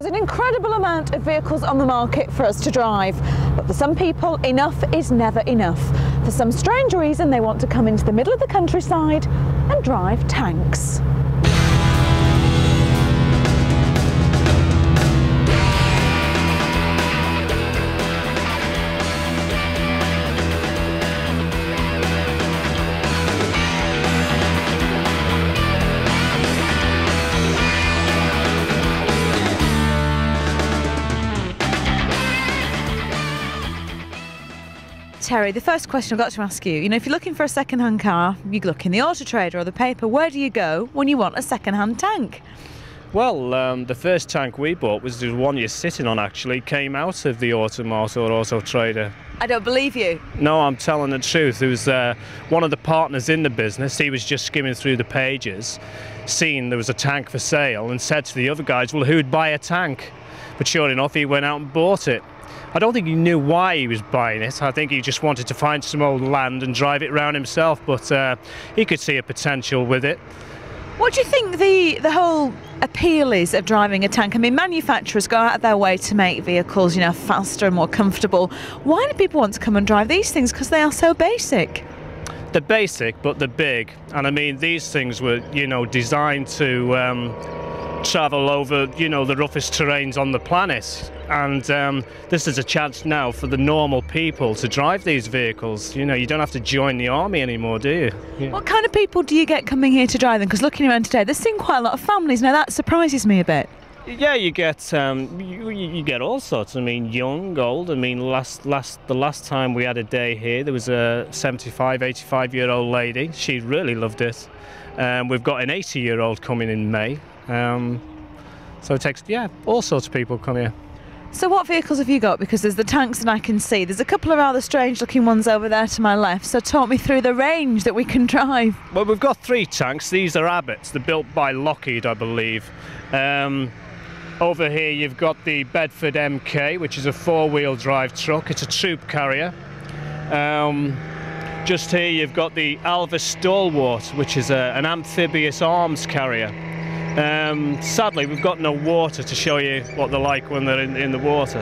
There's an incredible amount of vehicles on the market for us to drive, but for some people, enough is never enough. For some strange reason, they want to come into the middle of the countryside and drive tanks. Terry, the first question I've got to ask you, if you're looking for a second-hand car, you look in the Auto Trader or the paper, where do you go when you want a second-hand tank? Well, the first tank we bought was the one you're sitting on, actually, came out of the Automart or Auto Trader. I don't believe you. No, I'm telling the truth. It was one of the partners in the business. He was just skimming through the pages, seen there was a tank for sale and said to the other guys, well, who'd buy a tank? But sure enough, he went out and bought it. I don't think he knew why he was buying it. I think he just wanted to find some old land and drive it around himself, but he could see a potential with it. What do you think the whole appeal is of driving a tank? I mean, manufacturers go out of their way to make vehicles, faster and more comfortable. Why do people want to come and drive these things? Because they are so basic. They're basic, but they're big. And I mean, these things were, designed to travel over, the roughest terrains on the planet. And this is a chance now for the normal people to drive these vehicles. You don't have to join the army anymore, do you? Yeah. What kind of people do you get coming here to drive them? Because looking around today, there's seen quite a lot of families. Now that surprises me a bit. Yeah, you get you get all sorts. I mean, young, old. I mean, the last time we had a day here, there was a 75, 85-year-old lady. She really loved it. We've got an 80-year-old coming in May. So it takes, all sorts of people come here. So what vehicles have you got? Because there's the tanks that I can see. There's a couple of rather strange looking ones over there to my left. So talk me through the range that we can drive. Well, we've got 3 tanks. These are Abbott's. They're built by Lockheed, I believe. Over here you've got the Bedford MK, which is a 4-wheel drive truck. It's a troop carrier. Just here you've got the Alva Stalwart, which is an amphibious arms carrier. Sadly, we've got no water to show you what they're like when they're in the water.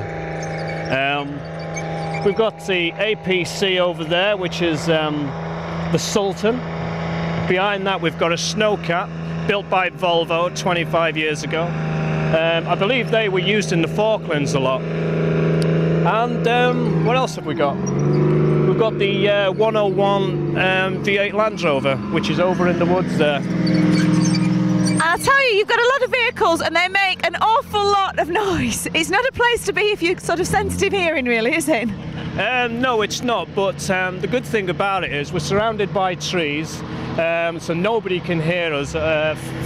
We've got the APC over there, which is the Sultan. Behind that we've got a Snowcat, built by Volvo 25 years ago. I believe they were used in the Falklands a lot. And what else have we got? We've got the 101 V8 Land Rover, which is over in the woods there. I'll tell you, you've got a lot of vehicles and they make an awful lot of noise. It's not a place to be if you're sort of sensitive hearing, really, is it? No, it's not, but the good thing about it is we're surrounded by trees, so nobody can hear us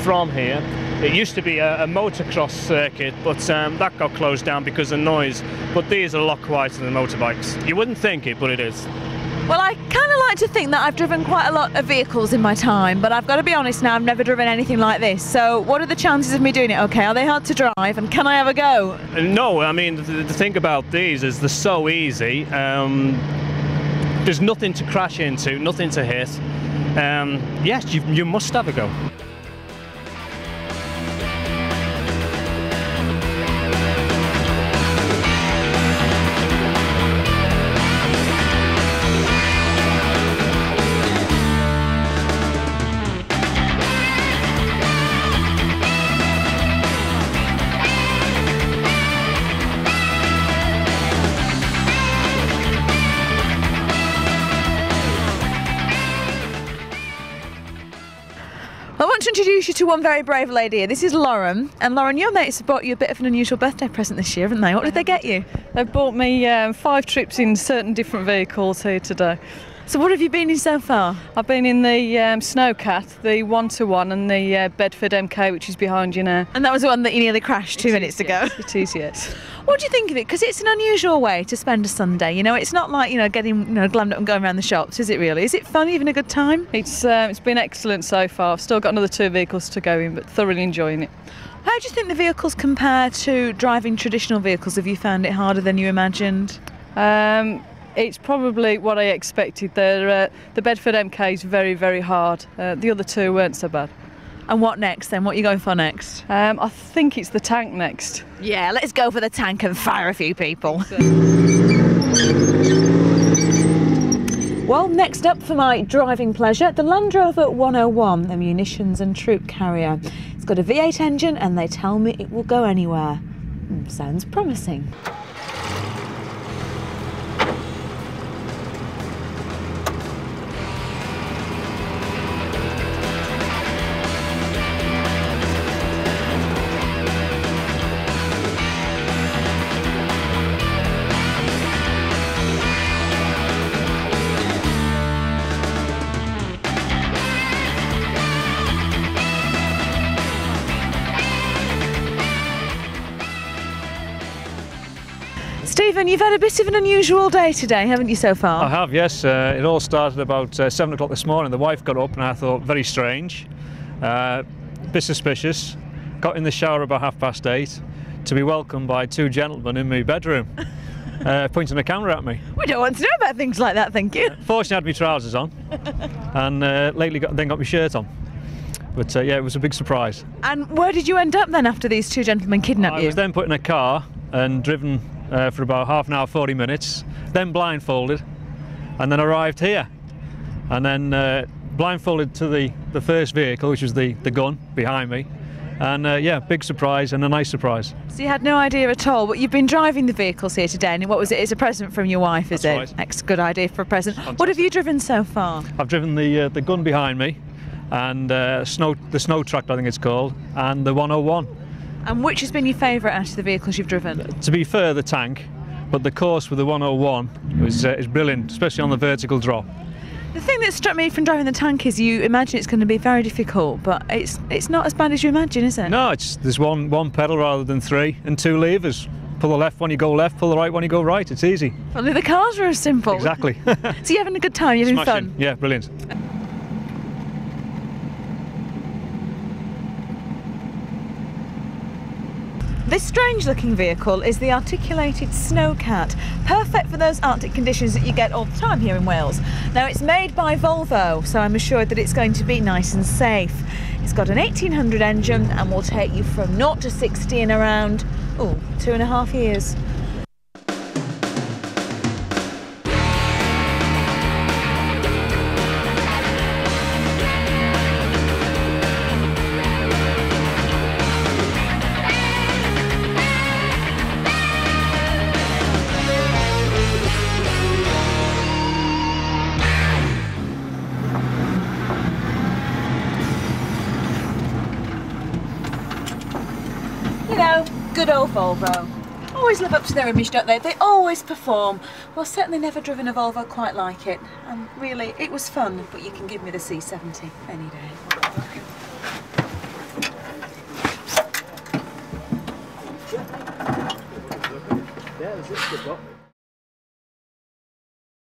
from here. It used to be a motocross circuit, but that got closed down because of noise. But these are a lot quieter than motorbikes. You wouldn't think it, but it is. Well, I kind of like to think that I've driven quite a lot of vehicles in my time, but I've got to be honest now, I've never driven anything like this. So what are the chances of me doing it okay? Are they hard to drive and can I have a go? No, I mean, the thing about these is they're so easy. There's nothing to crash into, nothing to hit. Yes, you must have a go. I want to introduce you to one very brave lady here. This is Lauren. And Lauren, your mates have bought you a bit of an unusual birthday present this year, haven't they? What did they get you? They've bought me 5 trips in certain different vehicles here today. So what have you been in so far? I've been in the Snowcat, the 1-to-1 and the Bedford MK, which is behind you now. And that was the one that you nearly crashed 2 minutes ago? Yes, it is, yes. What do you think of it? Because it's an unusual way to spend a Sunday. It's not like, getting glammed up and going around the shops, is it really? Is it fun, even a good time? It's been excellent so far. I've still got another 2 vehicles to go in, but thoroughly enjoying it. How do you think the vehicles compare to driving traditional vehicles? Have you found it harder than you imagined? It's probably what I expected. The Bedford MK is very, very hard. The other 2 weren't so bad. And what next then? What are you going for next? I think it's the tank next. Yeah, let's go for the tank and fire a few people. Well, next up for my driving pleasure, the Land Rover 101, the munitions and troop carrier. It's got a V8 engine and they tell me it will go anywhere. Sounds promising. Stephen, you've had a bit of an unusual day today, haven't you, so far? I have, yes. It all started about 7 o'clock this morning. The wife got up and I thought, very strange, bit suspicious. Got in the shower about 8:30 to be welcomed by 2 gentlemen in my bedroom, pointing a camera at me. We don't want to know about things like that, thank you. Fortunately, I had my trousers on and lately got my shirt on. But yeah, it was a big surprise. And where did you end up then after these 2 gentlemen kidnapped you? I was then put in a car and driven for about half an hour, 40 minutes, then blindfolded, and then arrived here. And then blindfolded to the first vehicle, which was the gun behind me. And yeah, big surprise and a nice surprise. So you had no idea at all, but you've been driving the vehicles here today, and what was it? It's a present from your wife, is That's it? right. Good idea for a present. Fantastic. What have you driven so far? I've driven the gun behind me, and the snow tractor, I think it's called, and the 101. And which has been your favourite out of the vehicles you've driven? To be fair, the tank, but the course with the 101 is brilliant, especially on the vertical drop. The thing that struck me from driving the tank is you imagine it's going to be very difficult, but it's not as bad as you imagine, is it? No, there's one pedal rather than 3, and 2 levers. Pull the left when you go left, pull the right when you go right. It's easy. Only the cars are as simple. Exactly. So you're having a good time, you're having Smashing. fun? Yeah, brilliant. This strange looking vehicle is the articulated snowcat, perfect for those Arctic conditions that you get all the time here in Wales. Now it's made by Volvo, so I'm assured that it's going to be nice and safe. It's got an 1800 engine and will take you from 0 to 60 in around 2.5 years. You know, good old Volvo. Always live up to their image, don't they? They always perform. Well, certainly never driven a Volvo quite like it. And really, it was fun, but you can give me the C70 any day. Yeah, that's it. Good luck.